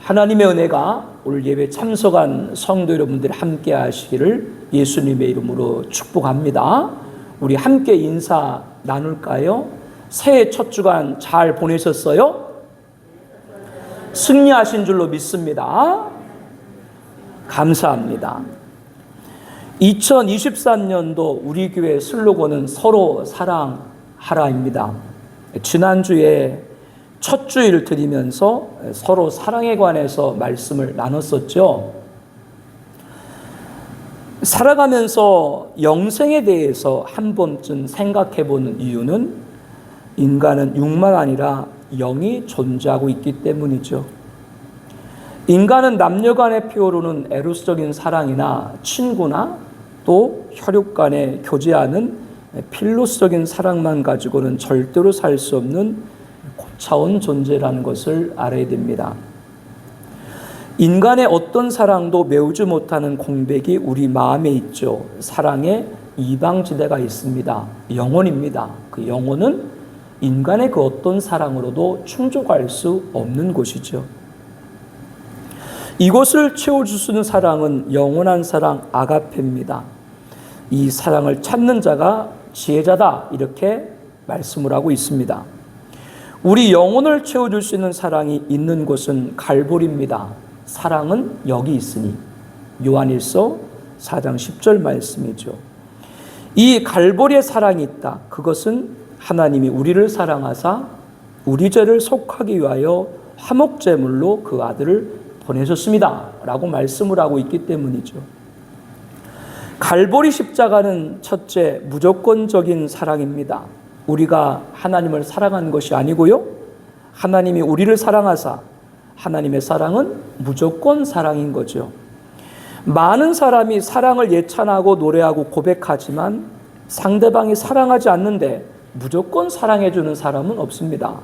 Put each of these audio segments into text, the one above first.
하나님의 은혜가 오늘 예배 참석한 성도 여러분들이 함께 하시기를 예수님의 이름으로 축복합니다. 우리 함께 인사 나눌까요? 새해 첫 주간 잘 보내셨어요? 승리하신 줄로 믿습니다. 감사합니다. 2023년도 우리 교회 슬로건은 서로 사랑하라입니다. 지난주에 첫 주일을 드리면서 서로 사랑에 관해서 말씀을 나눴었죠. 살아가면서 영생에 대해서 한 번쯤 생각해 보는 이유는 인간은 육만 아니라 영이 존재하고 있기 때문이죠. 인간은 남녀 간의 피로는 에로스적인 사랑이나 친구나 또 혈육 간에 교제하는 필로스적인 사랑만 가지고는 절대로 살 수 없는 고차원 존재라는 것을 알아야 됩니다. 인간의 어떤 사랑도 메우지 못하는 공백이 우리 마음에 있죠. 사랑의 이방지대가 있습니다. 영혼입니다. 그 영혼은 인간의 그 어떤 사랑으로도 충족할 수 없는 곳이죠. 이것을 채워줄 수 있는 사랑은 영원한 사랑 아가페입니다. 이 사랑을 찾는 자가 지혜자다, 이렇게 말씀을 하고 있습니다. 우리 영혼을 채워줄 수 있는 사랑이 있는 곳은 갈보리입니다. 사랑은 여기 있으니. 요한일서 4장 10절 말씀이죠. 이 갈보리의 사랑이 있다. 그것은 하나님이 우리를 사랑하사 우리 죄를 속하기 위하여 화목제물로 그 아들을 보내셨습니다 라고 말씀을 하고 있기 때문이죠. 갈보리 십자가는 첫째, 무조건적인 사랑입니다. 우리가 하나님을 사랑한 것이 아니고요, 하나님이 우리를 사랑하사, 하나님의 사랑은 무조건 사랑인 거죠. 많은 사람이 사랑을 예찬하고 노래하고 고백하지만 상대방이 사랑하지 않는데 무조건 사랑해주는 사람은 없습니다.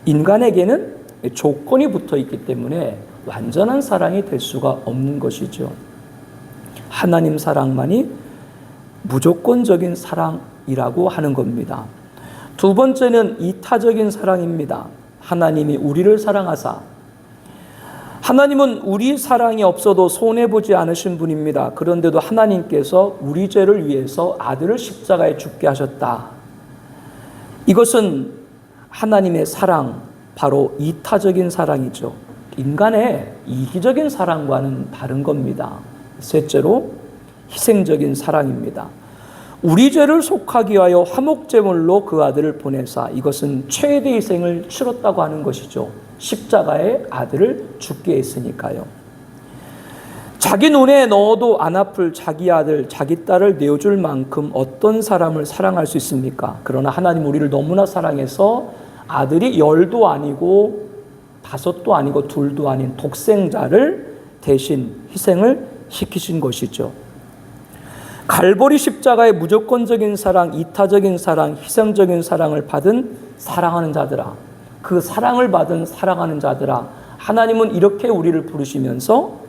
인간에게는 조건이 붙어 있기 때문에 완전한 사랑이 될 수가 없는 것이죠. 하나님 사랑만이 무조건적인 사랑이라고 하는 겁니다. 두 번째는 이타적인 사랑입니다. 하나님이 우리를 사랑하사, 하나님은 우리 사랑이 없어도 손해보지 않으신 분입니다. 그런데도 하나님께서 우리 죄를 위해서 아들을 십자가에 죽게 하셨다. 이것은 하나님의 사랑, 바로 이타적인 사랑이죠. 인간의 이기적인 사랑과는 다른 겁니다. 셋째로 희생적인 사랑입니다. 우리 죄를 속하기 위하여 화목제물로 그 아들을 보내사, 이것은 최대 희생을 치렀다고 하는 것이죠. 십자가에 아들을 죽게 했으니까요. 자기 눈에 넣어도 안 아플 자기 아들, 자기 딸을 내어줄 만큼 어떤 사람을 사랑할 수 있습니까? 그러나 하나님 우리를 너무나 사랑해서 아들이 10도 아니고 5도 아니고 2도 아닌 독생자를 대신 희생을 시키신 것이죠. 갈보리 십자가의 무조건적인 사랑, 이타적인 사랑, 희생적인 사랑을 받은 사랑하는 자들아, 그 사랑을 받은 사랑하는 자들아, 하나님은 이렇게 우리를 부르시면서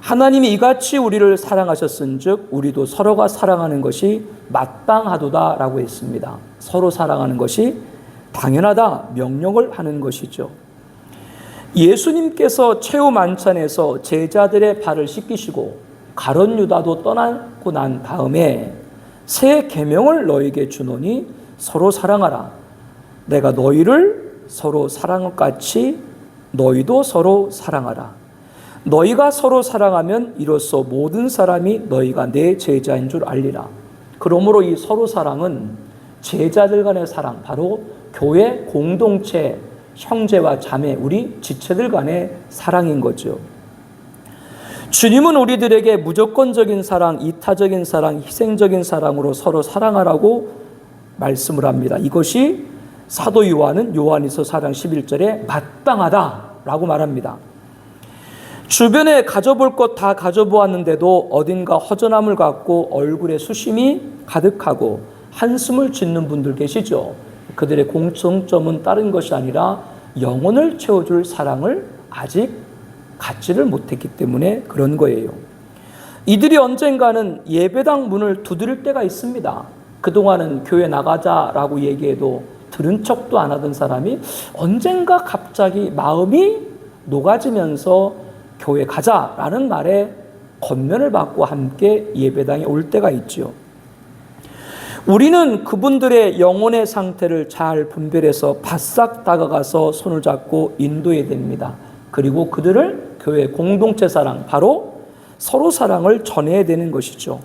하나님이 이같이 우리를 사랑하셨은즉 우리도 서로가 사랑하는 것이 마땅하도다 라고 했습니다. 서로 사랑하는 것이 당연하다, 명령을 하는 것이죠. 예수님께서 최후 만찬에서 제자들의 발을 씻기시고 가룟 유다도 떠나고 난 다음에 새 계명을 너에게 주노니 서로 사랑하라. 내가 너희를 서로 사랑한 것 같이 너희도 서로 사랑하라. 너희가 서로 사랑하면 이로써 모든 사람이 너희가 내 제자인 줄 알리라. 그러므로 이 서로 사랑은 제자들 간의 사랑, 바로 교회 공동체, 형제와 자매, 우리 지체들 간의 사랑인 거죠. 주님은 우리들에게 무조건적인 사랑, 이타적인 사랑, 희생적인 사랑으로 서로 사랑하라고 말씀을 합니다. 이것이 사도 요한은 요한일서 4장 11절에 마땅하다라고 말합니다. 주변에 가져볼 것 다 가져보았는데도 어딘가 허전함을 갖고 얼굴에 수심이 가득하고 한숨을 짓는 분들 계시죠. 그들의 공통점은 다른 것이 아니라 영혼을 채워줄 사랑을 아직 갖지를 못했기 때문에 그런 거예요. 이들이 언젠가는 예배당 문을 두드릴 때가 있습니다. 그동안은 교회 나가자라고 얘기해도 들은 척도 안 하던 사람이 언젠가 갑자기 마음이 녹아지면서 교회 가자라는 말에 권면을 받고 함께 예배당에 올 때가 있죠. 우리는 그분들의 영혼의 상태를 잘 분별해서 바싹 다가가서 손을 잡고 인도해야 됩니다. 그리고 그들을 교회 공동체 사랑, 바로 서로 사랑을 전해야 되는 것이죠.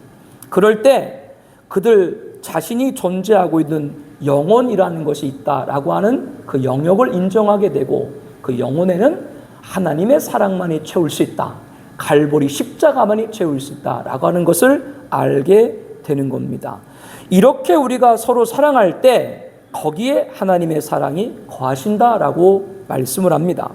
그럴 때 그들 자신이 존재하고 있는 영혼이라는 것이 있다라고 하는 그 영역을 인정하게 되고, 그 영혼에는 하나님의 사랑만이 채울 수 있다, 갈보리 십자가만이 채울 수 있다라고 하는 것을 알게 되는 겁니다. 이렇게 우리가 서로 사랑할 때 거기에 하나님의 사랑이 거하신다라고 말씀을 합니다.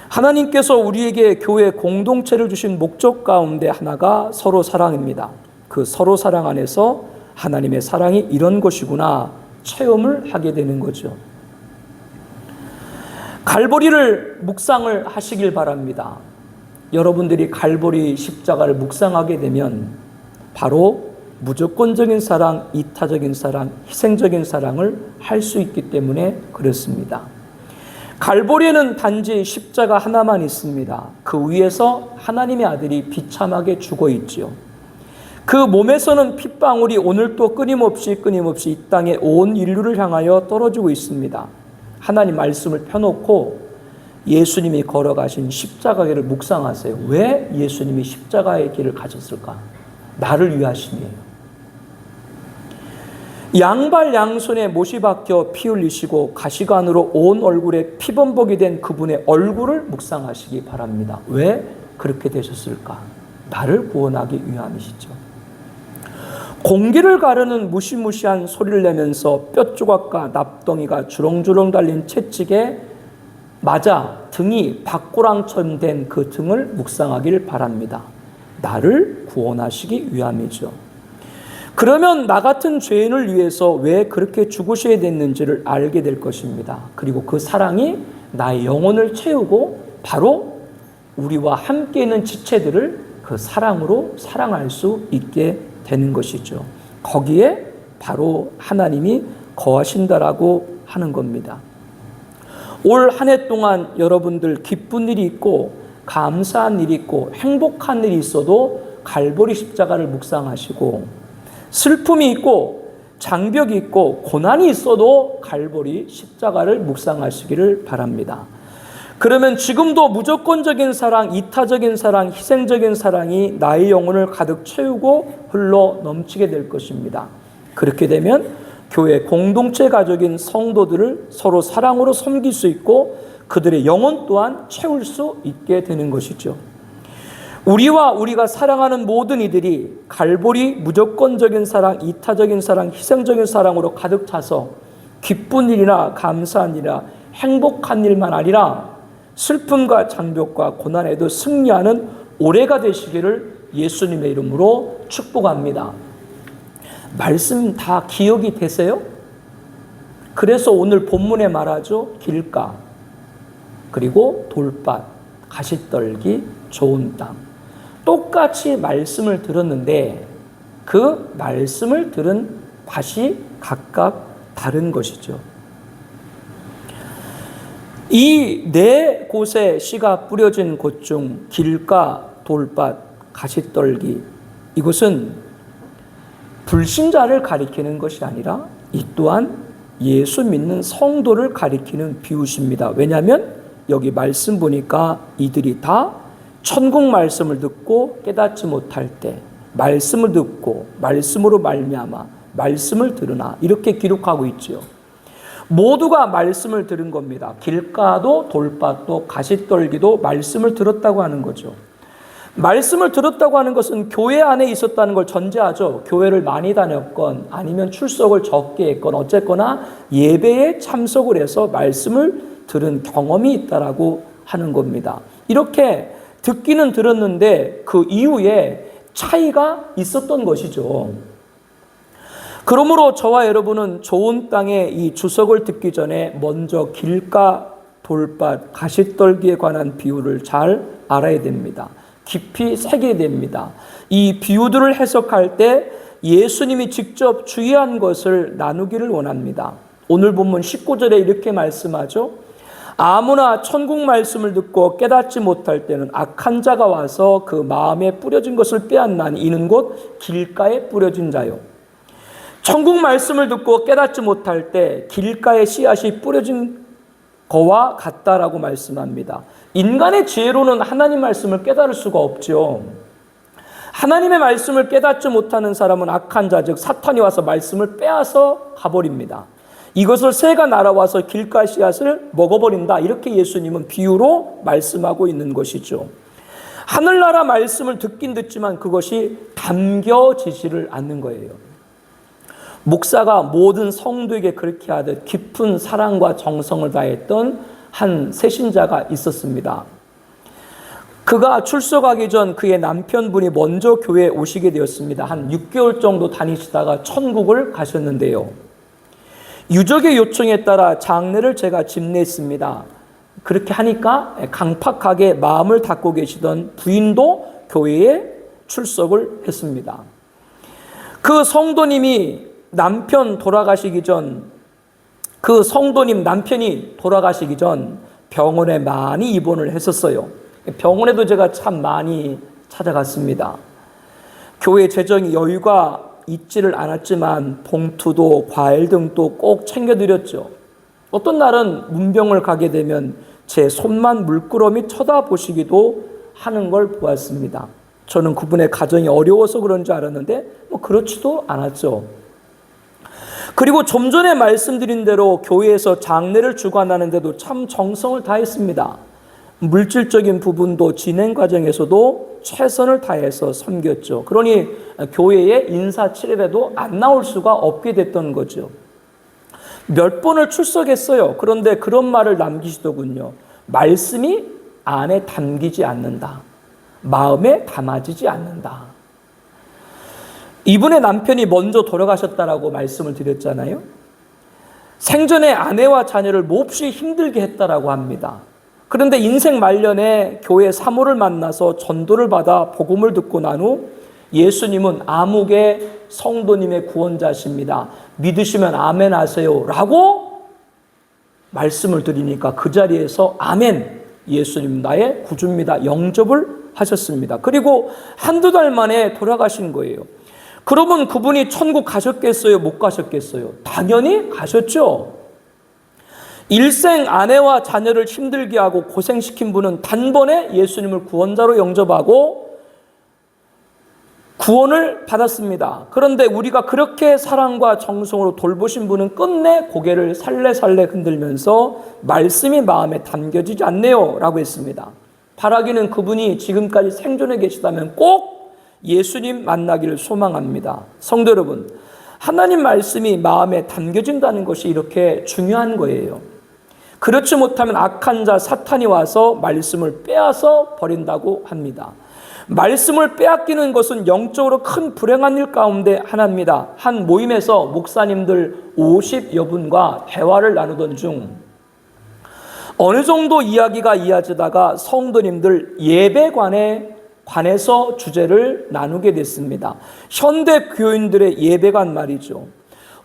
하나님께서 우리에게 교회 공동체를 주신 목적 가운데 하나가 서로 사랑입니다. 그 서로 사랑 안에서 하나님의 사랑이 이런 것이구나 체험을 하게 되는 거죠. 갈보리를 묵상을 하시길 바랍니다. 여러분들이 갈보리 십자가를 묵상하게 되면 바로 무조건적인 사랑, 이타적인 사랑, 희생적인 사랑을 할 수 있기 때문에 그렇습니다. 갈보리에는 단지 십자가 하나만 있습니다. 그 위에서 하나님의 아들이 비참하게 죽어 있지요. 그 몸에서는 핏방울이 오늘도 끊임없이 이 땅에 온 인류를 향하여 떨어지고 있습니다. 하나님 말씀을 펴놓고 예수님이 걸어가신 십자가의 묵상하세요. 왜 예수님이 십자가의 길을 가셨을까? 나를 위하심이에요. 양발 양손에 못이 박혀 피 흘리시고 가시관으로 온 얼굴에 피범벅이 된 그분의 얼굴을 묵상하시기 바랍니다. 왜 그렇게 되셨을까? 나를 구원하기 위함이시죠. 공기를 가르는 무시무시한 소리를 내면서 뼈조각과 납덩이가 주렁주렁 달린 채찍에 맞아 등이 박고랑처럼 된 그 등을 묵상하길 바랍니다. 나를 구원하시기 위함이죠. 그러면 나 같은 죄인을 위해서 왜 그렇게 죽으셔야 됐는지를 알게 될 것입니다. 그리고 그 사랑이 나의 영혼을 채우고 바로 우리와 함께 있는 지체들을 그 사랑으로 사랑할 수 있게 되는 것이죠. 거기에 바로 하나님이 거하신다라고 하는 겁니다. 올 한 해 동안 여러분들 기쁜 일이 있고 감사한 일이 있고 행복한 일이 있어도 갈보리 십자가를 묵상하시고, 슬픔이 있고 장벽이 있고 고난이 있어도 갈보리 십자가를 묵상하시기를 바랍니다. 그러면 지금도 무조건적인 사랑, 이타적인 사랑, 희생적인 사랑이 나의 영혼을 가득 채우고 흘러 넘치게 될 것입니다. 그렇게 되면 교회 공동체 가족인 성도들을 서로 사랑으로 섬길 수 있고 그들의 영혼 또한 채울 수 있게 되는 것이죠. 우리가 사랑하는 모든 이들이 갈보리 무조건적인 사랑, 이타적인 사랑, 희생적인 사랑으로 가득 차서 기쁜 일이나 감사한 일이나 행복한 일만 아니라 슬픔과 장벽과 고난에도 승리하는 올해가 되시기를 예수님의 이름으로 축복합니다. 말씀 다 기억이 되세요? 그래서 오늘 본문에 말하죠. 길가, 그리고 돌밭, 가시떨기, 좋은 땅. 똑같이 말씀을 들었는데 그 말씀을 들은 밭이 각각 다른 것이죠. 이 네 곳에 씨가 뿌려진 곳 중 길가, 돌밭, 가시떨기, 이것은 불신자를 가리키는 것이 아니라 이 또한 예수 믿는 성도를 가리키는 비유십니다. 왜냐하면 여기 말씀 보니까 이들이 다 천국 말씀을 듣고 깨닫지 못할 때 말씀을 듣고 말씀으로 말미암아 말씀을 들으나 이렇게 기록하고 있죠. 모두가 말씀을 들은 겁니다. 길가도 돌밭도 가시떨기도 말씀을 들었다고 하는 거죠. 말씀을 들었다고 하는 것은 교회 안에 있었다는 걸 전제하죠. 교회를 많이 다녔건 아니면 출석을 적게 했건 어쨌거나 예배에 참석을 해서 말씀을 들은 경험이 있다라고 하는 겁니다. 이렇게 듣기는 들었는데 그 이후에 차이가 있었던 것이죠. 그러므로 저와 여러분은 좋은 땅에 이 주석을 듣기 전에 먼저 길가, 돌밭, 가시떨기에 관한 비유를 잘 알아야 됩니다. 깊이 새겨야 됩니다. 이 비유들을 해석할 때 예수님이 직접 주의한 것을 나누기를 원합니다. 오늘 본문 19절에 이렇게 말씀하죠. 아무나 천국 말씀을 듣고 깨닫지 못할 때는 악한 자가 와서 그 마음에 뿌려진 것을 빼앗나니 이는 곧 길가에 뿌려진 자요. 천국 말씀을 듣고 깨닫지 못할 때 길가에 씨앗이 뿌려진 거와 같다라고 말씀합니다. 인간의 지혜로는 하나님 말씀을 깨달을 수가 없죠. 하나님의 말씀을 깨닫지 못하는 사람은 악한 자, 즉 사탄이 와서 말씀을 빼앗아 가버립니다. 이것을 새가 날아와서 길가 씨앗을 먹어버린다, 이렇게 예수님은 비유로 말씀하고 있는 것이죠. 하늘나라 말씀을 듣긴 듣지만 그것이 담겨지지를 않는 거예요. 목사가 모든 성도에게 그렇게 하듯 깊은 사랑과 정성을 다했던 한 새신자가 있었습니다. 그가 출석하기 전 그의 남편분이 먼저 교회에 오시게 되었습니다. 한 6개월 정도 다니시다가 천국을 가셨는데요. 유족의 요청에 따라 장례를 제가 집례했습니다. 그렇게 하니까 강팍하게 마음을 닫고 계시던 부인도 교회에 출석을 했습니다. 그 성도님이 남편이 돌아가시기 전 병원에 많이 입원을 했었어요. 병원에도 제가 참 많이 찾아갔습니다. 교회 재정이 여유가 있지를 않았지만 봉투도 과일 등도 꼭 챙겨드렸죠. 어떤 날은 문병을 가게 되면 제 손만 물끄러미 쳐다보시기도 하는 걸 보았습니다. 저는 그분의 가정이 어려워서 그런 줄 알았는데 그렇지도 않았죠. 그리고 좀 전에 말씀드린 대로 교회에서 장례를 주관하는데도 참 정성을 다했습니다. 물질적인 부분도 진행 과정에서도 최선을 다해서 섬겼죠. 그러니 교회에 인사치레라도 안 나올 수가 없게 됐던 거죠. 몇 번을 출석했어요. 그런데 그런 말을 남기시더군요. 말씀이 안에 담기지 않는다. 마음에 담아지지 않는다. 이분의 남편이 먼저 돌아가셨다라고 말씀을 드렸잖아요. 생전에 아내와 자녀를 몹시 힘들게 했다라고 합니다. 그런데 인생 말년에 교회 사모를 만나서 전도를 받아 복음을 듣고 난 후 예수님은 암흑의 성도님의 구원자십니다. 믿으시면 아멘 하세요 라고 말씀을 드리니까 그 자리에서 아멘, 예수님 나의 구주입니다, 영접을 하셨습니다. 그리고 한두 달 만에 돌아가신 거예요. 그러면 그분이 천국 가셨겠어요? 못 가셨겠어요? 당연히 가셨죠. 일생 아내와 자녀를 힘들게 하고 고생시킨 분은 단번에 예수님을 구원자로 영접하고 구원을 받았습니다. 그런데 우리가 그렇게 사랑과 정성으로 돌보신 분은 끝내 고개를 살래살래 흔들면서 말씀이 마음에 담겨지지 않네요 라고 했습니다. 바라기는 그분이 지금까지 생존해 계시다면 꼭 예수님 만나기를 소망합니다. 성도 여러분, 하나님 말씀이 마음에 담겨진다는 것이 이렇게 중요한 거예요. 그렇지 못하면 악한 자 사탄이 와서 말씀을 빼앗아 버린다고 합니다. 말씀을 빼앗기는 것은 영적으로 큰 불행한 일 가운데 하나입니다. 한 모임에서 목사님들 50여 분과 대화를 나누던 중 어느 정도 이야기가 이어지다가 성도님들 예배관에 관해서 주제를 나누게 됐습니다. 현대 교인들의 예배관 말이죠.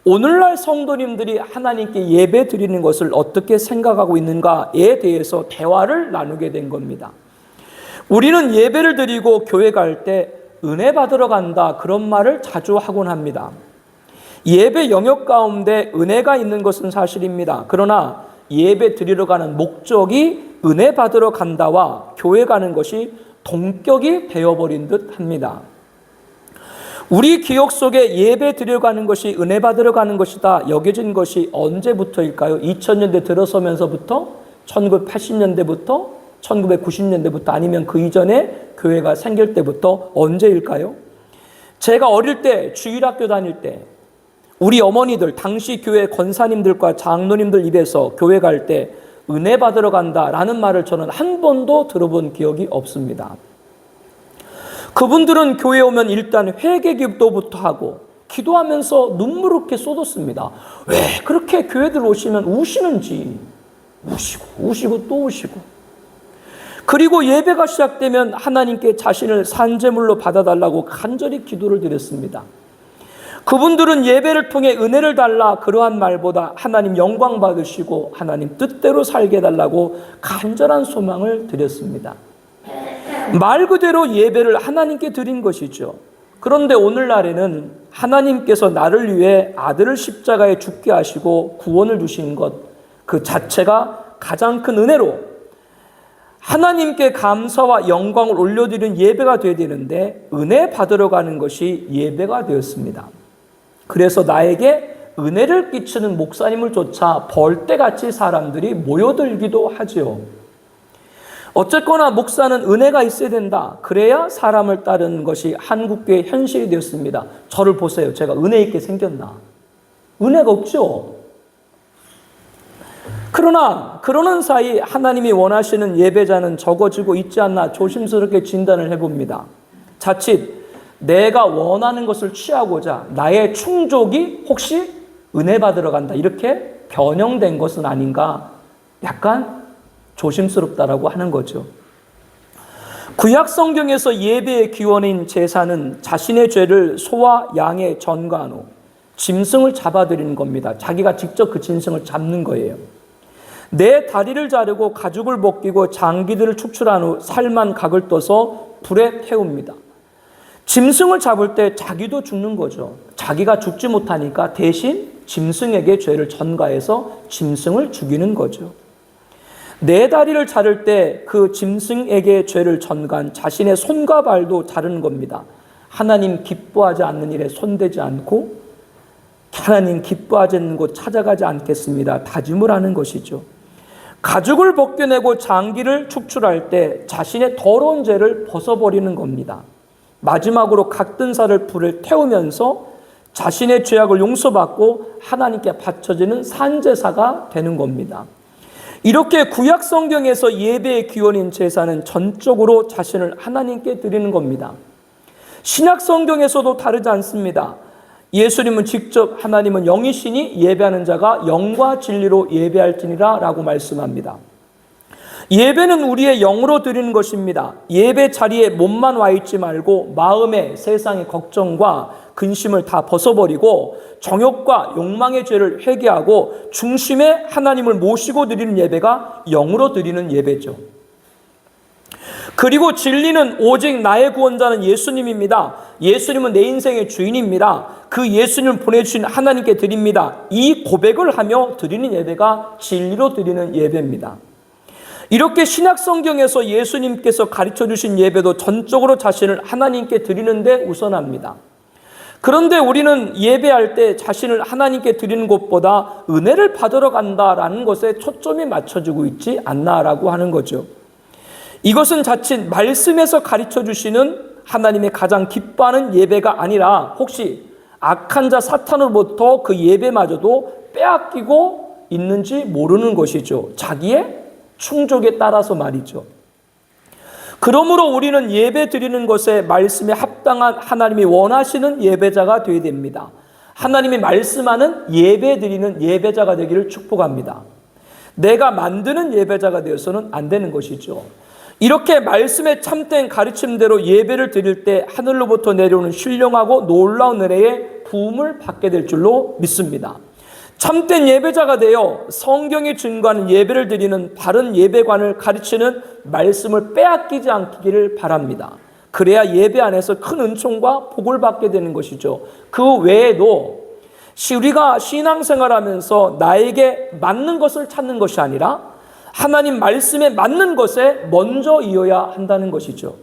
오늘날 성도님들이 하나님께 예배 드리는 것을 어떻게 생각하고 있는가에 대해서 대화를 나누게 된 겁니다. 우리는 예배를 드리고 교회 갈 때 은혜 받으러 간다, 그런 말을 자주 하곤 합니다. 예배 영역 가운데 은혜가 있는 것은 사실입니다. 그러나 예배 드리러 가는 목적이 은혜 받으러 간다와 교회 가는 것이 동격이 되어버린 듯 합니다. 우리 기억 속에 예배 드리러 가는 것이 은혜 받으러 가는 것이다 여겨진 것이 언제부터일까요? 2000년대 들어서면서부터? 1980년대부터? 1990년대부터? 아니면 그 이전에 교회가 생길 때부터? 언제일까요? 제가 어릴 때 주일학교 다닐 때 우리 어머니들, 당시 교회 권사님들과 장로님들 입에서 교회 갈 때 은혜 받으러 간다라는 말을 저는 한 번도 들어본 기억이 없습니다. 그분들은 교회에 오면 일단 회개 기도부터 하고 기도하면서 눈물을 쏟았습니다. 왜 그렇게 교회들 오시면 우시는지, 우시고 또 우시고. 그리고 예배가 시작되면 하나님께 자신을 산제물로 받아달라고 간절히 기도를 드렸습니다. 그분들은 예배를 통해 은혜를 달라 그러한 말보다 하나님 영광 받으시고 하나님 뜻대로 살게 해달라고 간절한 소망을 드렸습니다. 말 그대로 예배를 하나님께 드린 것이죠. 그런데 오늘날에는 하나님께서 나를 위해 아들을 십자가에 죽게 하시고 구원을 주신 것 그 자체가 가장 큰 은혜로 하나님께 감사와 영광을 올려드리는 예배가 되어야 되는데 은혜 받으러 가는 것이 예배가 되었습니다. 그래서 나에게 은혜를 끼치는 목사님을 쫓아 벌떼같이 사람들이 모여들기도 하지요. 어쨌거나 목사는 은혜가 있어야 된다. 그래야 사람을 따르는 것이 한국교회의 현실이 되었습니다. 저를 보세요. 제가 은혜 있게 생겼나? 은혜가 없죠. 그러나 그러는 사이 하나님이 원하시는 예배자는 적어지고 있지 않나 조심스럽게 진단을 해봅니다. 자칫 내가 원하는 것을 취하고자 나의 충족이 혹시 은혜 받으러 간다 이렇게 변형된 것은 아닌가 약간 조심스럽다라고 하는 거죠. 구약 성경에서 예배의 기원인 제사는 자신의 죄를 소와 양에 전가한 후 짐승을 잡아들이는 겁니다. 자기가 직접 그 짐승을 잡는 거예요. 내 다리를 자르고 가죽을 벗기고 장기들을 축출한 후 살만 각을 떠서 불에 태웁니다. 짐승을 잡을 때 자기도 죽는 거죠. 자기가 죽지 못하니까 대신 짐승에게 죄를 전가해서 짐승을 죽이는 거죠. 내 다리를 자를 때 그 짐승에게 죄를 전가한 자신의 손과 발도 자르는 겁니다. 하나님 기뻐하지 않는 일에 손대지 않고 하나님 기뻐하지 않는 곳 찾아가지 않겠습니다. 다짐을 하는 것이죠. 가죽을 벗겨내고 장기를 축출할 때 자신의 더러운 죄를 벗어버리는 겁니다. 마지막으로 각든 살을 불에 태우면서 자신의 죄악을 용서받고 하나님께 바쳐지는 산제사가 되는 겁니다. 이렇게 구약 성경에서 예배의 기원인 제사는 전적으로 자신을 하나님께 드리는 겁니다. 신약 성경에서도 다르지 않습니다. 예수님은 직접 하나님은 영이시니 예배하는 자가 영과 진리로 예배할지니라 라고 말씀합니다. 예배는 우리의 영으로 드리는 것입니다. 예배 자리에 몸만 와 있지 말고 마음에 세상의 걱정과 근심을 다 벗어버리고 정욕과 욕망의 죄를 회개하고 중심에 하나님을 모시고 드리는 예배가 영으로 드리는 예배죠. 그리고 진리는 오직 나의 구원자는 예수님입니다. 예수님은 내 인생의 주인입니다. 그 예수님을 보내주신 하나님께 드립니다. 이 고백을 하며 드리는 예배가 진리로 드리는 예배입니다. 이렇게 신약 성경에서 예수님께서 가르쳐 주신 예배도 전적으로 자신을 하나님께 드리는 데 우선합니다. 그런데 우리는 예배할 때 자신을 하나님께 드리는 것보다 은혜를 받으러 간다라는 것에 초점이 맞춰지고 있지 않나라고 하는 거죠. 이것은 자칫 말씀에서 가르쳐 주시는 하나님의 가장 기뻐하는 예배가 아니라 혹시 악한 자 사탄으로부터 그 예배마저도 빼앗기고 있는지 모르는 것이죠. 자기의 충족에 따라서 말이죠. 그러므로 우리는 예배 드리는 것에 말씀에 합당한 하나님이 원하시는 예배자가 되어야 됩니다. 하나님이 말씀하는 예배 드리는 예배자가 되기를 축복합니다. 내가 만드는 예배자가 되어서는 안 되는 것이죠. 이렇게 말씀의 참된 가르침대로 예배를 드릴 때 하늘로부터 내려오는 신령하고 놀라운 은혜의 부음을 받게 될 줄로 믿습니다. 참된 예배자가 되어 성경이 증거하는 예배를 드리는 바른 예배관을 가르치는 말씀을 빼앗기지 않기를 바랍니다. 그래야 예배 안에서 큰 은총과 복을 받게 되는 것이죠. 그 외에도 우리가 신앙생활하면서 나에게 맞는 것을 찾는 것이 아니라 하나님 말씀에 맞는 것에 먼저 이어야 한다는 것이죠.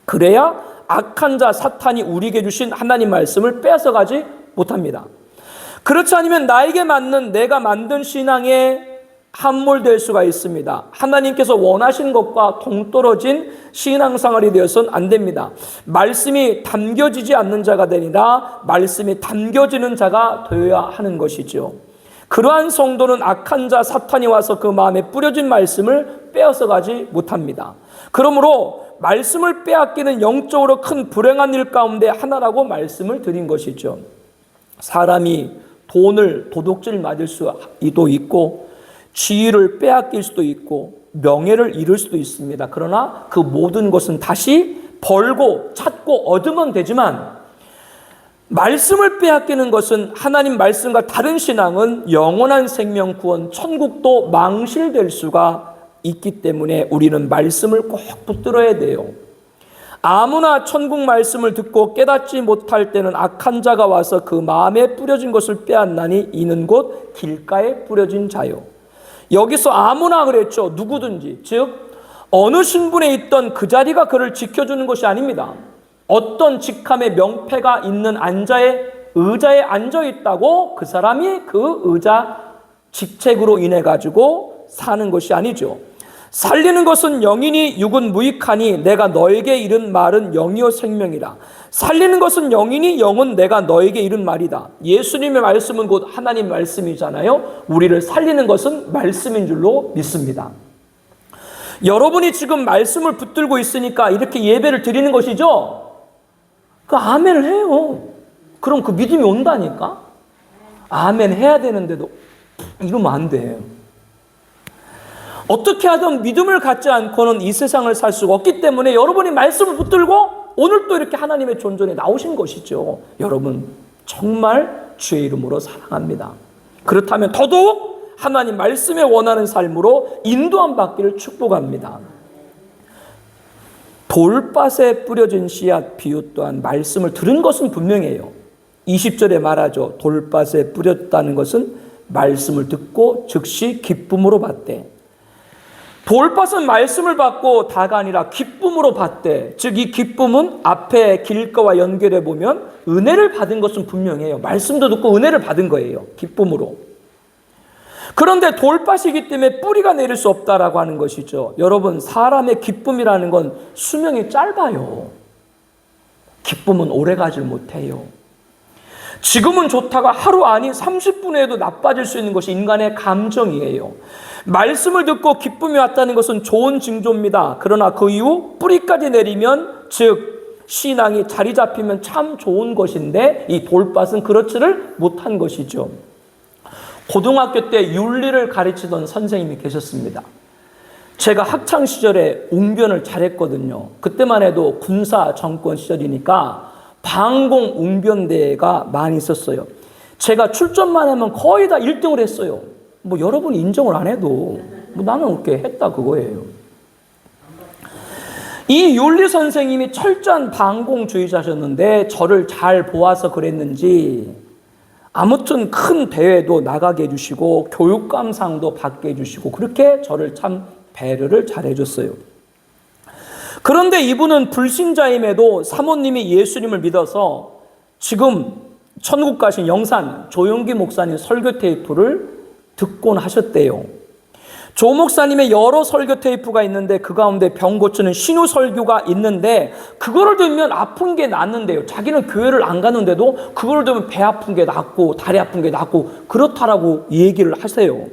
그래야 악한 자 사탄이 우리에게 주신 하나님 말씀을 빼앗아가지 못합니다. 그렇지 않으면 나에게 맞는 내가 만든 신앙에 함몰될 수가 있습니다. 하나님께서 원하신 것과 동떨어진 신앙생활이 되어서는 안 됩니다. 말씀이 담겨지지 않는 자가 되니라 말씀이 담겨지는 자가 되어야 하는 것이죠. 그러한 성도는 악한 자 사탄이 와서 그 마음에 뿌려진 말씀을 빼앗아 가지 못합니다. 그러므로 말씀을 빼앗기는 영적으로 큰 불행한 일 가운데 하나라고 말씀을 드린 것이죠. 사람이 돈을 도둑질 맞을 수도 있고 지위를 빼앗길 수도 있고 명예를 잃을 수도 있습니다. 그러나 그 모든 것은 다시 벌고 찾고 얻으면 되지만 말씀을 빼앗기는 것은 하나님 말씀과 다른 신앙은 영원한 생명 구원 천국도 망실될 수가 있기 때문에 우리는 말씀을 꼭 붙들어야 돼요. 아무나 천국 말씀을 듣고 깨닫지 못할 때는 악한 자가 와서 그 마음에 뿌려진 것을 빼앗나니 이는 곧 길가에 뿌려진 자요. 여기서 아무나 그랬죠. 누구든지. 즉 어느 신분에 있던 그 자리가 그를 지켜주는 것이 아닙니다. 어떤 직함의 명패가 있는 의자에 앉아 있다고 그 사람이 그 의자 직책으로 인해 가지고 사는 것이 아니죠. 살리는 것은 영이니 육은 무익하니 내가 너에게 이른 말은 영이요 생명이라. 살리는 것은 영이니 영은 내가 너에게 이른 말이다. 예수님의 말씀은 곧 하나님 말씀이잖아요. 우리를 살리는 것은 말씀인 줄로 믿습니다. 여러분이 지금 말씀을 붙들고 있으니까 이렇게 예배를 드리는 것이죠. 그 아멘을 해요. 그럼 그 믿음이 온다니까. 아멘 해야 되는데도 이러면 안 돼요. 어떻게 하든 믿음을 갖지 않고는 이 세상을 살 수가 없기 때문에 여러분이 말씀을 붙들고 오늘 또 이렇게 하나님의 존전에 나오신 것이죠. 여러분 정말 주의 이름으로 사랑합니다. 그렇다면 더더욱 하나님 말씀에 원하는 삶으로 인도함 받기를 축복합니다. 돌밭에 뿌려진 씨앗 비유 또한 말씀을 들은 것은 분명해요. 20절에 말하죠. 돌밭에 뿌렸다는 것은 말씀을 듣고 즉시 기쁨으로 받되. 돌밭은 말씀을 받고 다가 아니라 기쁨으로 받되. 즉 이 기쁨은 앞에 길가와 연결해 보면 은혜를 받은 것은 분명해요. 말씀도 듣고 은혜를 받은 거예요. 기쁨으로. 그런데 돌밭이기 때문에 뿌리가 내릴 수 없다라고 하는 것이죠. 여러분 사람의 기쁨이라는 건 수명이 짧아요. 기쁨은 오래가질 못해요. 지금은 좋다가 하루 아닌 30분에도 나빠질 수 있는 것이 인간의 감정이에요. 말씀을 듣고 기쁨이 왔다는 것은 좋은 징조입니다. 그러나 그 이후 뿌리까지 내리면 즉 신앙이 자리 잡히면 참 좋은 것인데 이 돌밭은 그렇지를 못한 것이죠. 고등학교 때 윤리를 가르치던 선생님이 계셨습니다. 제가 학창시절에 웅변을 잘했거든요. 그때만 해도 군사 정권 시절이니까 방공 웅변대회가 많이 있었어요. 제가 출전만 하면 거의 다 1등을 했어요. 뭐 여러분이 인정을 안 해도 뭐 나는 그렇게 했다 그거예요. 이 윤리 선생님이 철저한 방공주의자셨는데 저를 잘 보아서 그랬는지 아무튼 큰 대회도 나가게 해주시고 교육감상도 받게 해주시고 그렇게 저를 참 배려를 잘 해줬어요. 그런데 이분은 불신자임에도 사모님이 예수님을 믿어서 지금 천국 가신 영산 조용기 목사님 설교 테이프를 듣곤 하셨대요. 조 목사님의 여러 설교 테이프가 있는데 그 가운데 병 고치는 신우 설교가 있는데 그거를 들으면 아픈 게 낫는데요. 자기는 교회를 안 가는데도 그거를 들으면 배 아픈 게 낫고 다리 아픈 게 낫고 그렇다라고 얘기를 하세요.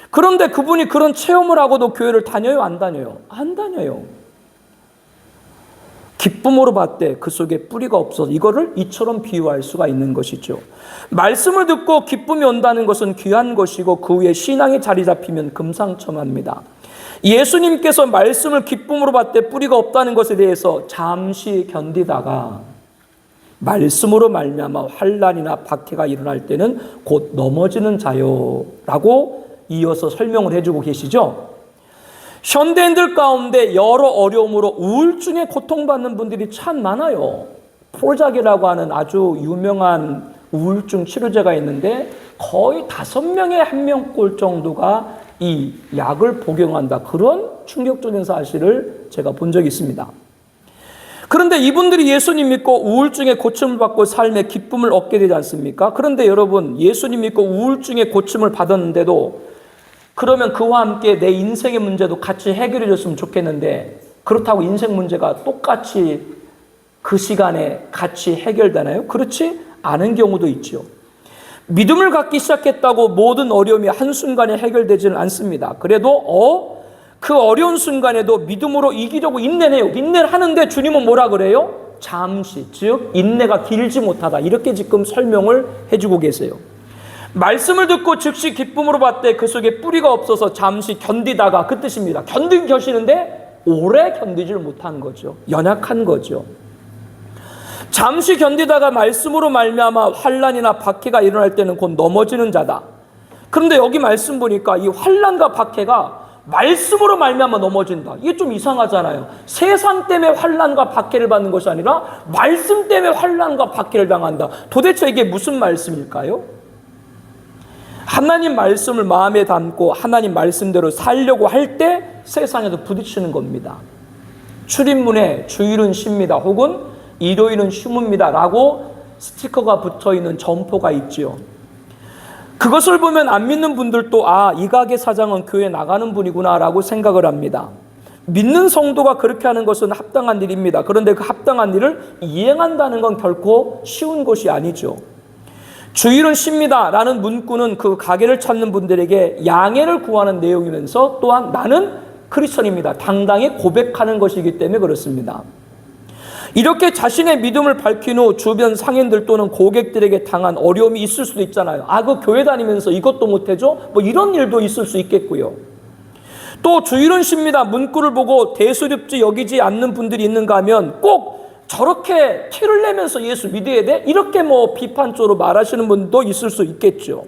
그런데 그분이 그런 체험을 하고도 교회를 다녀요? 안 다녀요? 안 다녀요. 기쁨으로 받되 그 속에 뿌리가 없어서 이거를 이처럼 비유할 수가 있는 것이죠. 말씀을 듣고 기쁨이 온다는 것은 귀한 것이고 그 후에 신앙이 자리 잡히면 금상첨화입니다. 예수님께서 말씀을 기쁨으로 받되 뿌리가 없다는 것에 대해서 잠시 견디다가 말씀으로 말미암아 환난이나 박해가 일어날 때는 곧 넘어지는 자요 라고 이어서 설명을 해주고 계시죠. 현대인들 가운데 여러 어려움으로 우울증에 고통받는 분들이 참 많아요. 프로작이라고 하는 아주 유명한 우울증 치료제가 있는데 거의 5명에 1명꼴 정도가 이 약을 복용한다. 그런 충격적인 사실을 제가 본 적이 있습니다. 그런데 이분들이 예수님 믿고 우울증에 고침을 받고 삶의 기쁨을 얻게 되지 않습니까? 그런데 여러분 예수님 믿고 우울증에 고침을 받았는데도 그러면 그와 함께 내 인생의 문제도 같이 해결해 줬으면 좋겠는데 그렇다고 인생 문제가 똑같이 그 시간에 같이 해결되나요? 그렇지 않은 경우도 있죠. 믿음을 갖기 시작했다고 모든 어려움이 한순간에 해결되지는 않습니다. 그래도 그 어려운 순간에도 믿음으로 이기려고 인내해요. 인내를 하는데 주님은 뭐라 그래요? 잠시, 즉 인내가 길지 못하다. 이렇게 지금 설명을 해주고 계세요. 말씀을 듣고 즉시 기쁨으로 받되 그 속에 뿌리가 없어서 잠시 견디다가 그 뜻입니다. 견디긴 견디는데 오래 견디질 못한 거죠. 연약한 거죠. 잠시 견디다가 말씀으로 말미암아 환난이나 박해가 일어날 때는 곧 넘어지는 자다. 그런데 여기 말씀 보니까 이 환난과 박해가 말씀으로 말미암아 넘어진다. 이게 좀 이상하잖아요. 세상 때문에 환난과 박해를 받는 것이 아니라 말씀 때문에 환난과 박해를 당한다. 도대체 이게 무슨 말씀일까요? 하나님 말씀을 마음에 담고 하나님 말씀대로 살려고 할 때 세상에도 부딪히는 겁니다. 출입문에 주일은 쉽니다. 혹은 일요일은 휴무입니다. 라고 스티커가 붙어있는 점포가 있지요. 그것을 보면 안 믿는 분들도 이 가게 사장은 교회 나가는 분이구나 라고 생각을 합니다. 믿는 성도가 그렇게 하는 것은 합당한 일입니다. 그런데 그 합당한 일을 이행한다는 건 결코 쉬운 것이 아니죠. 주일은 쉽니다 라는 문구는 그 가게를 찾는 분들에게 양해를 구하는 내용이면서 또한 나는 크리스천입니다. 당당히 고백하는 것이기 때문에 그렇습니다. 이렇게 자신의 믿음을 밝힌 후 주변 상인들 또는 고객들에게 당한 어려움이 있을 수도 있잖아요. 그 교회 다니면서 이것도 못해줘? 이런 일도 있을 수 있겠고요. 또 주일은 쉽니다 문구를 보고 대수롭지 여기지 않는 분들이 있는가 하면 꼭 저렇게 티를 내면서 예수 믿어야 돼? 이렇게 비판적으로 말하시는 분도 있을 수 있겠죠.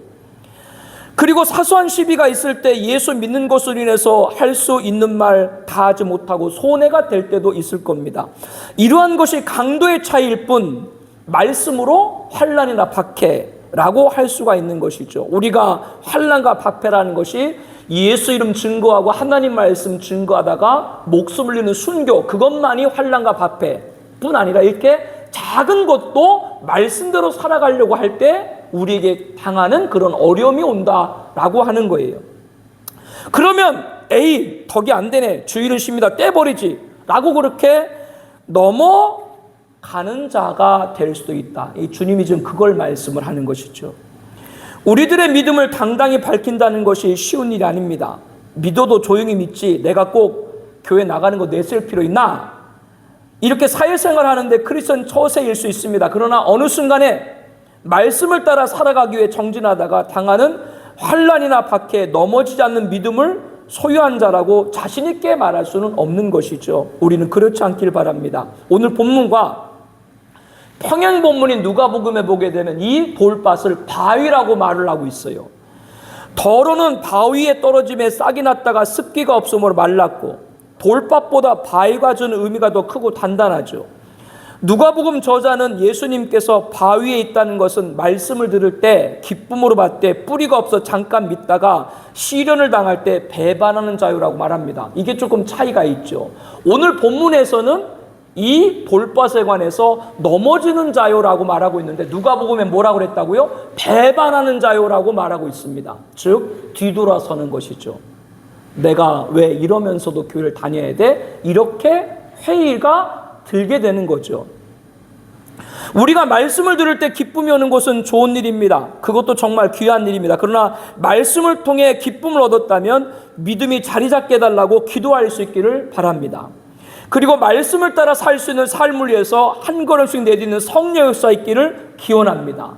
그리고 사소한 시비가 있을 때 예수 믿는 것으로 인해서 할 수 있는 말 다 하지 못하고 손해가 될 때도 있을 겁니다. 이러한 것이 강도의 차이일 뿐 말씀으로 환난이나 박해라고 할 수가 있는 것이죠. 우리가 환난과 박해라는 것이 예수 이름 증거하고 하나님 말씀 증거하다가 목숨을 잃는 순교, 그것만이 환난과 박해뿐 아니라 이렇게 작은 것도 말씀대로 살아가려고 할 때 우리에게 당하는 그런 어려움이 온다라고 하는 거예요. 그러면 덕이 안 되네, 주일은 쉽니다, 떼버리지 라고 그렇게 넘어가는 자가 될 수도 있다. 이 주님이 지금 그걸 말씀을 하는 것이죠. 우리들의 믿음을 당당히 밝힌다는 것이 쉬운 일이 아닙니다. 믿어도 조용히 믿지 내가 꼭 교회 나가는 거 내세울 필요 있나? 이렇게 사회생활 하는데 크리스천 처세일 수 있습니다. 그러나 어느 순간에 말씀을 따라 살아가기 위해 정진하다가 당하는 환난이나 박해에 넘어지지 않는 믿음을 소유한 자라고 자신 있게 말할 수는 없는 것이죠. 우리는 그렇지 않길 바랍니다. 오늘 본문과 평행 본문인 누가복음에 보게 되면 이 돌밭을 바위라고 말을 하고 있어요. 더러는 바위에 떨어짐에 싹이 났다가 습기가 없음으로 말랐고 돌밭보다 바위가 주는 의미가 더 크고 단단하죠. 누가복음 저자는 예수님께서 바위에 있다는 것은 말씀을 들을 때 기쁨으로 받되 뿌리가 없어 잠깐 믿다가 시련을 당할 때 배반하는 자유라고 말합니다. 이게 조금 차이가 있죠. 오늘 본문에서는 이 돌밭에 관해서 넘어지는 자유라고 말하고 있는데 누가복음에 뭐라고 그랬다고요? 배반하는 자유라고 말하고 있습니다. 즉 뒤돌아서는 것이죠. 내가 왜 이러면서도 교회를 다녀야 돼? 이렇게 회의가 들게 되는 거죠. 우리가 말씀을 들을 때 기쁨이 오는 것은 좋은 일입니다. 그것도 정말 귀한 일입니다. 그러나 말씀을 통해 기쁨을 얻었다면 믿음이 자리 잡게 해달라고 기도할 수 있기를 바랍니다. 그리고 말씀을 따라 살 수 있는 삶을 위해서 한 걸음씩 내딛는 성령 역사 있기를 기원합니다.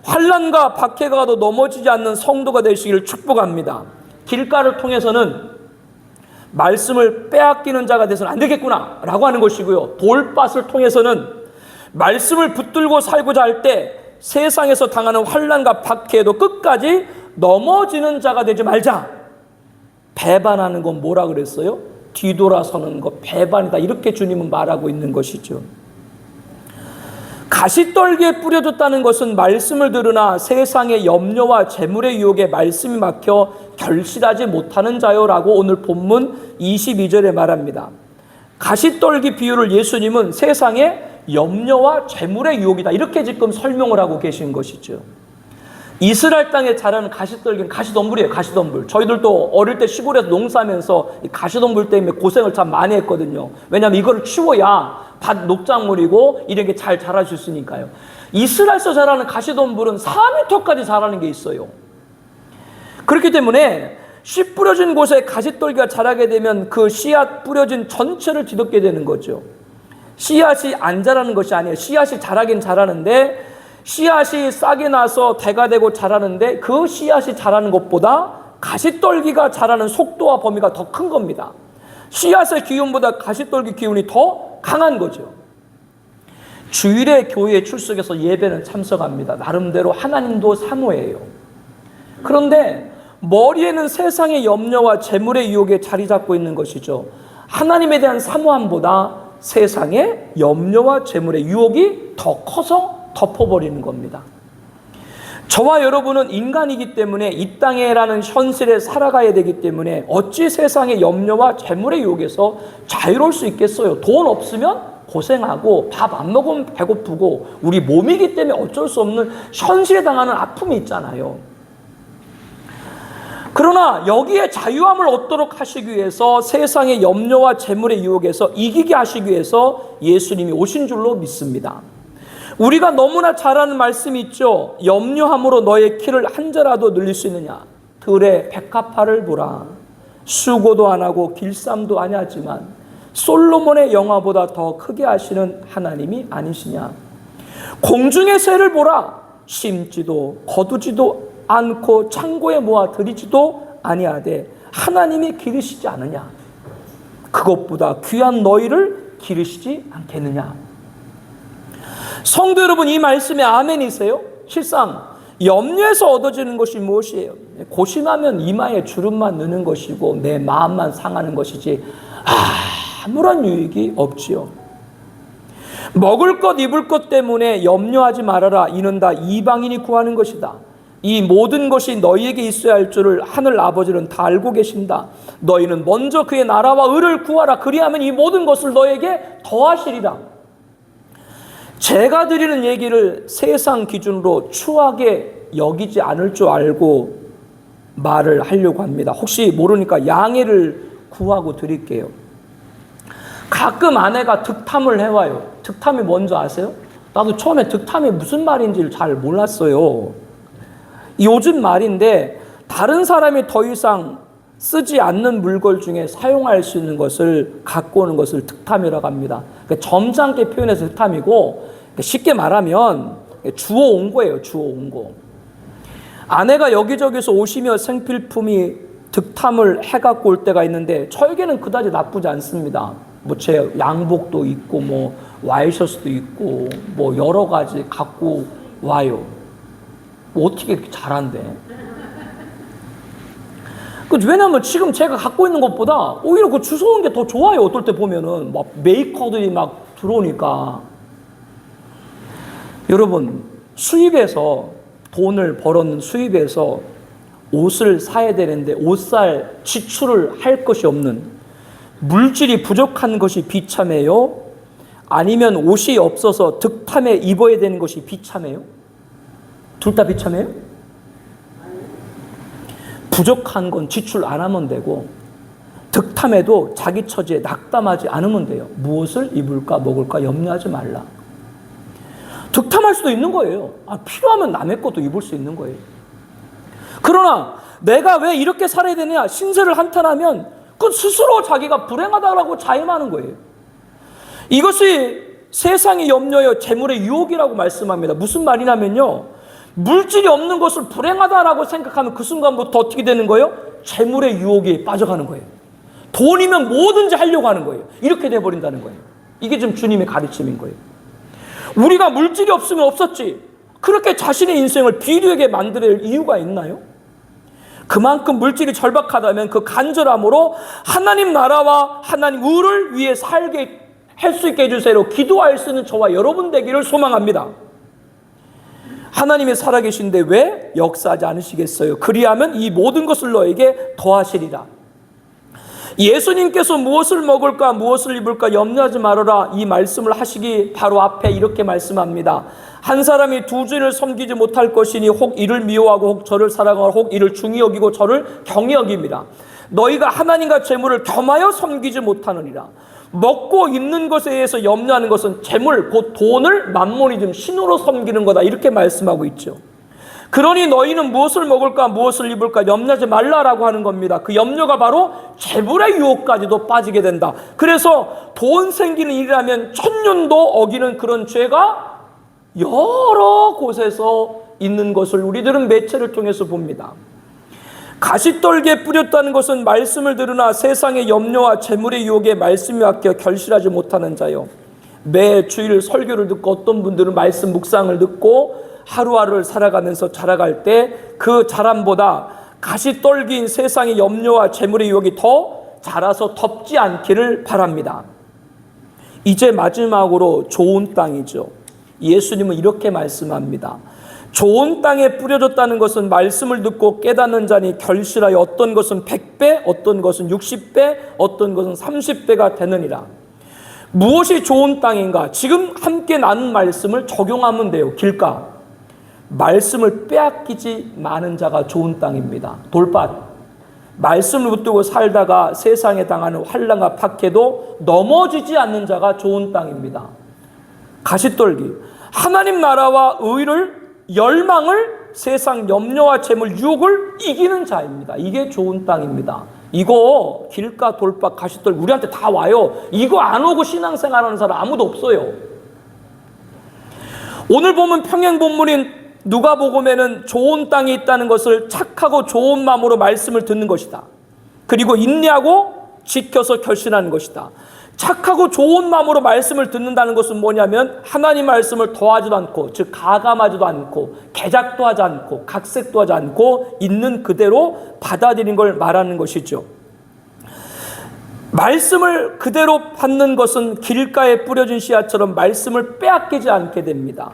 환난과 박해가 가도 넘어지지 않는 성도가 되시기를 축복합니다. 길가를 통해서는 말씀을 빼앗기는 자가 돼서는 안 되겠구나 라고 하는 것이고요. 돌밭을 통해서는 말씀을 붙들고 살고자 할 때 세상에서 당하는 환난과 박해에도 끝까지 넘어지는 자가 되지 말자. 배반하는 건 뭐라 그랬어요? 뒤돌아서는 것, 배반이다. 이렇게 주님은 말하고 있는 것이죠. 가시떨기에 뿌려졌다는 것은 말씀을 들으나 세상의 염려와 재물의 유혹에 말씀이 막혀 결실하지 못하는 자요라고 오늘 본문 22절에 말합니다. 가시떨기 비유를 예수님은 세상의 염려와 재물의 유혹이다. 이렇게 지금 설명을 하고 계신 것이죠. 이스라엘 땅에 자라는 가시떨기는 가시덤불이에요. 가시덤불. 저희들도 어릴 때 시골에서 농사하면서 이 가시덤불 때문에 고생을 참 많이 했거든요. 왜냐하면 이거를 키워야 밭 녹작물이고 이런 게 잘 자랄 수 있으니까요. 이스라엘에서 자라는 가시덤불은 4m까지 자라는 게 있어요. 그렇기 때문에 씨 뿌려진 곳에 가시떨기가 자라게 되면 그 씨앗 뿌려진 전체를 뒤덮게 되는 거죠. 씨앗이 안 자라는 것이 아니에요. 씨앗이 자라긴 자라는데 씨앗이 싹이 나서 대가 되고 자라는데 그 씨앗이 자라는 것보다 가시떨기가 자라는 속도와 범위가 더 큰 겁니다. 씨앗의 기운보다 가시떨기 기운이 더 강한 거죠. 주일에 교회에 출석해서 예배는 참석합니다. 나름대로 하나님도 사모해요. 그런데 머리에는 세상의 염려와 재물의 유혹에 자리 잡고 있는 것이죠. 하나님에 대한 사모함보다 세상의 염려와 재물의 유혹이 더 커서 덮어버리는 겁니다. 저와 여러분은 인간이기 때문에 이 땅에라는 현실에 살아가야 되기 때문에 어찌 세상의 염려와 재물의 유혹에서 자유로울 수 있겠어요? 돈 없으면 고생하고 밥 안 먹으면 배고프고 우리 몸이기 때문에 어쩔 수 없는 현실에 당하는 아픔이 있잖아요. 그러나 여기에 자유함을 얻도록 하시기 위해서 세상의 염려와 재물의 유혹에서 이기게 하시기 위해서 예수님이 오신 줄로 믿습니다. 우리가 너무나 잘 아는 말씀이 있죠. 염려함으로 너의 키를 한 자라도 늘릴 수 있느냐. 들의 백합화를 보라. 수고도 안 하고 길쌈도 안 하지만 솔로몬의 영화보다 더 크게 하시는 하나님이 아니시냐. 공중의 새를 보라. 심지도 거두지도 않고 창고에 모아 들이지도 아니하되 하나님이 기르시지 않느냐. 그것보다 귀한 너희를 기르시지 않겠느냐. 성도 여러분, 이 말씀에 아멘이세요? 실상 염려에서 얻어지는 것이 무엇이에요? 고심하면 이마에 주름만 느는 것이고 내 마음만 상하는 것이지 아무런 유익이 없지요. 먹을 것 입을 것 때문에 염려하지 말아라. 이는 다 이방인이 구하는 것이다. 이 모든 것이 너희에게 있어야 할 줄을 하늘 아버지는 다 알고 계신다. 너희는 먼저 그의 나라와 의를 구하라. 그리하면 이 모든 것을 너에게 더하시리라. 제가 드리는 얘기를 세상 기준으로 추하게 여기지 않을 줄 알고 말을 하려고 합니다. 혹시 모르니까 양해를 구하고 드릴게요. 가끔 아내가 득탐을 해와요. 득탐이 뭔지 아세요? 나도 처음에 득탐이 무슨 말인지를 잘 몰랐어요. 요즘 말인데 다른 사람이 더 이상 쓰지 않는 물건 중에 사용할 수 있는 것을 갖고 오는 것을 득탐이라고 합니다. 그러니까 점잖게 표현해서 득탐이고 쉽게 말하면 주워온 거예요. 주워온 거. 아내가 여기저기서 오시며 생필품이 득탐을 해갖고 올 때가 있는데 저에게는 그다지 나쁘지 않습니다. 뭐 제 양복도 있고 뭐 와이셔츠도 있고 뭐 여러 가지 갖고 와요. 뭐 어떻게 이렇게 잘한대? 왜냐면 지금 제가 갖고 있는 것보다 오히려 그 주워온 게 더 좋아요. 어떨 때 보면은 막 메이커들이 막 들어오니까. 여러분, 수입에서 돈을 벌었는 수입에서 옷을 사야 되는데 옷 살 지출을 할 것이 없는, 물질이 부족한 것이 비참해요? 아니면 옷이 없어서 득탐에 입어야 되는 것이 비참해요? 둘 다 비참해요? 부족한 건 지출 안 하면 되고 득탐에도 자기 처지에 낙담하지 않으면 돼요. 무엇을 입을까 먹을까 염려하지 말라. 득탐할 수도 있는 거예요. 필요하면 남의 것도 입을 수 있는 거예요. 그러나 내가 왜 이렇게 살아야 되냐 신세를 한탄하면 그건 스스로 자기가 불행하다라고 자임하는 거예요. 이것이 세상의 염려요 재물의 유혹이라고 말씀합니다. 무슨 말이냐면요, 물질이 없는 것을 불행하다라고 생각하면 그 순간부터 어떻게 되는 거예요? 재물의 유혹에 빠져가는 거예요. 돈이면 뭐든지 하려고 하는 거예요. 이렇게 돼버린다는 거예요. 이게 지금 주님의 가르침인 거예요. 우리가 물질이 없으면 없었지 그렇게 자신의 인생을 비류하게 만들 이유가 있나요? 그만큼 물질이 절박하다면 그 간절함으로 하나님 나라와 하나님 의를 위해 살게 할 수 있게 해주세요. 기도할 수 있는 저와 여러분 되기를 소망합니다. 하나님이 살아계신데 왜 역사하지 않으시겠어요? 그리하면 이 모든 것을 너에게 더하시리라. 예수님께서 무엇을 먹을까 무엇을 입을까 염려하지 말아라 이 말씀을 하시기 바로 앞에 이렇게 말씀합니다. 한 사람이 두 주인을 섬기지 못할 것이니 혹 이를 미워하고 혹 저를 사랑하고 혹 이를 중히 여기고 저를 경히 여깁니다. 너희가 하나님과 재물을 겸하여 섬기지 못하느니라. 먹고 입는 것에 대해서 염려하는 것은 재물 곧 돈을 맘모니즘 신으로 섬기는 거다 이렇게 말씀하고 있죠. 그러니 너희는 무엇을 먹을까 무엇을 입을까 염려하지 말라라고 하는 겁니다. 그 염려가 바로 재물의 유혹까지도 빠지게 된다. 그래서 돈 생기는 일이라면 천년도 어기는 그런 죄가 여러 곳에서 있는 것을 우리들은 매체를 통해서 봅니다. 가시떨기에 뿌렸다는 것은 말씀을 들으나 세상의 염려와 재물의 유혹에 말씀이 맡겨 결실하지 못하는 자요. 매 주일 설교를 듣고 어떤 분들은 말씀 묵상을 듣고 하루하루를 살아가면서 자라갈 때 그 자람보다 가시떨기인 세상의 염려와 재물의 유혹이 더 자라서 덮지 않기를 바랍니다. 이제 마지막으로 좋은 땅이죠. 예수님은 이렇게 말씀합니다. 좋은 땅에 뿌려졌다는 것은 말씀을 듣고 깨닫는 자니 결실하여 어떤 것은 100배, 어떤 것은 60배, 어떤 것은 30배가 되느니라. 무엇이 좋은 땅인가? 지금 함께 나눈 말씀을 적용하면 돼요. 길가. 말씀을 빼앗기지 많은 자가 좋은 땅입니다. 돌밭. 말씀을 붙들고 살다가 세상에 당하는 환난과 박해도 넘어지지 않는 자가 좋은 땅입니다. 가시떨기. 하나님 나라와 의를, 열망을, 세상 염려와 재물, 유혹을 이기는 자입니다. 이게 좋은 땅입니다. 이거 길가, 돌밭, 가시떨기 우리한테 다 와요. 이거 안 오고 신앙생활하는 사람 아무도 없어요. 오늘 보면 평행 본문인 누가복음에는 좋은 땅이 있다는 것을 착하고 좋은 마음으로 말씀을 듣는 것이다. 그리고 인내하고 지켜서 결신하는 것이다. 착하고 좋은 마음으로 말씀을 듣는다는 것은 뭐냐면 하나님 말씀을 더하지도 않고, 즉 가감하지도 않고, 개작도 하지 않고, 각색도 하지 않고 있는 그대로 받아들이는 걸 말하는 것이죠. 말씀을 그대로 받는 것은 길가에 뿌려진 씨앗처럼 말씀을 빼앗기지 않게 됩니다.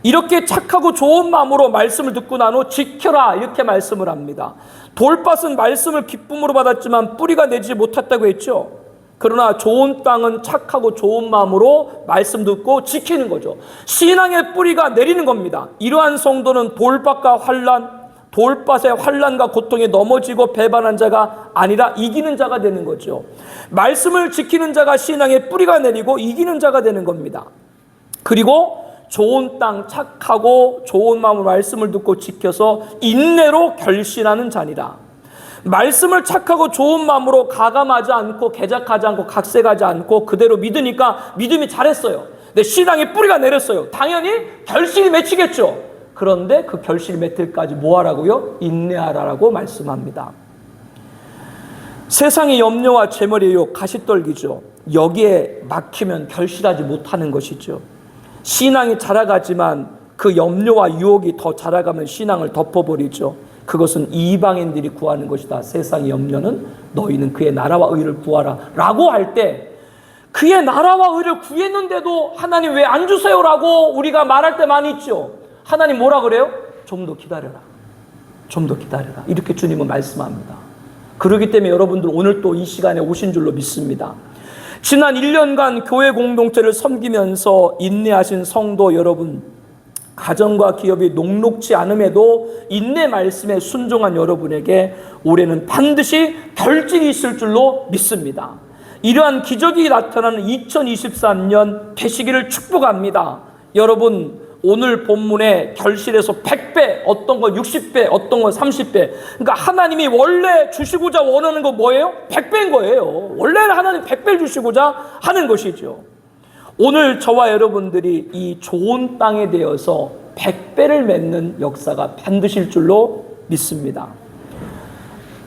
이렇게 착하고 좋은 마음으로 말씀을 듣고 난 후 지켜라 이렇게 말씀을 합니다. 돌밭은 말씀을 기쁨으로 받았지만 뿌리가 내지 못했다고 했죠. 그러나 좋은 땅은 착하고 좋은 마음으로 말씀 듣고 지키는 거죠. 신앙의 뿌리가 내리는 겁니다. 이러한 성도는 돌밭과 환난, 돌밭의 환난과 고통에 넘어지고 배반한 자가 아니라 이기는 자가 되는 거죠. 말씀을 지키는 자가 신앙의 뿌리가 내리고 이기는 자가 되는 겁니다. 그리고 좋은 땅, 착하고 좋은 마음으로 말씀을 듣고 지켜서 인내로 결신하는 자니라. 말씀을 착하고 좋은 마음으로 가감하지 않고 개작하지 않고 각색하지 않고 그대로 믿으니까 믿음이 잘했어요. 내 신앙의 뿌리가 내렸어요. 당연히 결실이 맺히겠죠. 그런데 그 결실이 맺힐 때까지 뭐 하라고요? 인내하라고 말씀합니다. 세상의 염려와 재물의 유혹, 가시떨기죠. 여기에 막히면 결실하지 못하는 것이죠. 신앙이 자라가지만 그 염려와 유혹이 더 자라가면 신앙을 덮어버리죠. 그것은 이방인들이 구하는 것이다. 세상의 염려는 너희는 그의 나라와 의를 구하라 라고 할 때 그의 나라와 의를 구했는데도 하나님 왜 안 주세요? 라고 우리가 말할 때 많이 있죠. 하나님 뭐라 그래요? 좀 더 기다려라. 좀 더 기다려라. 이렇게 주님은 말씀합니다. 그렇기 때문에 여러분들 오늘 또 이 시간에 오신 줄로 믿습니다. 지난 1년간 교회 공동체를 섬기면서 인내하신 성도 여러분, 가정과 기업이 녹록지 않음에도 인내 말씀에 순종한 여러분에게 올해는 반드시 결실이 있을 줄로 믿습니다. 이러한 기적이 나타나는 2023년 되시기를 축복합니다. 여러분, 오늘 본문의 결실에서 100배, 어떤 건 60배, 어떤 건 30배. 그러니까 하나님이 원래 주시고자 원하는 거 뭐예요? 100배인 거예요. 원래는 하나님 100배를 주시고자 하는 것이죠. 오늘 저와 여러분들이 이 좋은 땅에 대해서 100배를 맺는 역사가 반드시일 줄로 믿습니다.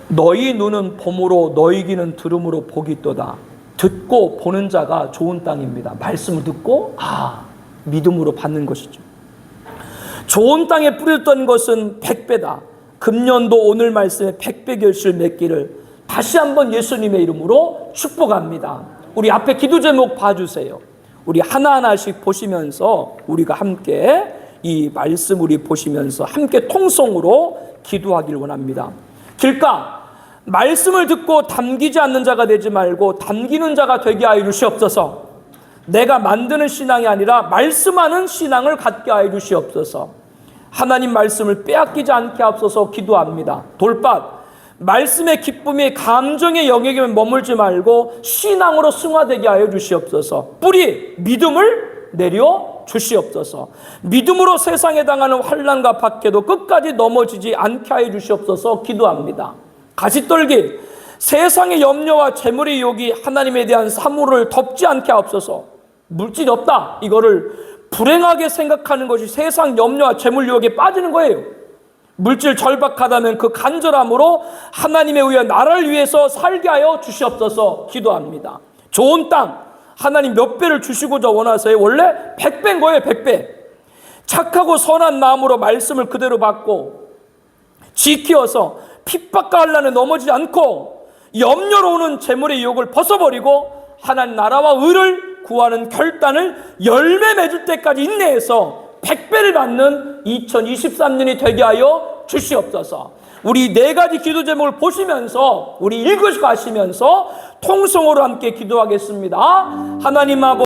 너희 눈은 봄으로 너희 귀는 들음으로 복이 있도다. 듣고 보는 자가 좋은 땅입니다. 말씀을 듣고 믿음으로 받는 것이죠. 좋은 땅에 뿌렸던 것은 100배다. 금년도 오늘 말씀에 100배 결실 맺기를 다시 한번 예수님의 이름으로 축복합니다. 우리 앞에 기도 제목 봐주세요. 우리 하나하나씩 보시면서 우리가 함께 이 말씀 우리 보시면서 함께 통성으로 기도하길 원합니다. 길가, 말씀을 듣고 담기지 않는 자가 되지 말고 담기는 자가 되게 하여 주시옵소서. 내가 만드는 신앙이 아니라 말씀하는 신앙을 갖게 하여 주시옵소서. 하나님 말씀을 빼앗기지 않게 하옵소서 기도합니다. 돌밭, 말씀의 기쁨이 감정의 영역에 머물지 말고 신앙으로 승화되게 하여 주시옵소서. 뿌리, 믿음을 내려 주시옵소서. 믿음으로 세상에 당하는 환난과 박해도 끝까지 넘어지지 않게 하여 주시옵소서 기도합니다. 가시떨기, 세상의 염려와 재물의 유혹이 하나님에 대한 사물을 덮지 않게 하옵소서. 물질이 없다, 이거를 불행하게 생각하는 것이 세상 염려와 재물 유혹에 빠지는 거예요. 물질 절박하다면 그 간절함으로 하나님에 의해 나라를 위해서 살게 하여 주시옵소서 기도합니다. 좋은 땅, 하나님 몇 배를 주시고자 원하세요? 원래 100배인 거예요, 100배. 착하고 선한 마음으로 말씀을 그대로 받고 지키어서 핍박과 환난에 넘어지지 않고 염려로 오는 재물의 유혹을 벗어버리고 하나님 나라와 의를 구하는 결단을 열매 맺을 때까지 인내해서 100배를 받는 2023년이 되게 하여 주시옵소서. 우리 네 가지 기도 제목을 보시면서 우리 읽으시고 하시면서 통성으로 함께 기도하겠습니다. 하나님 아버지,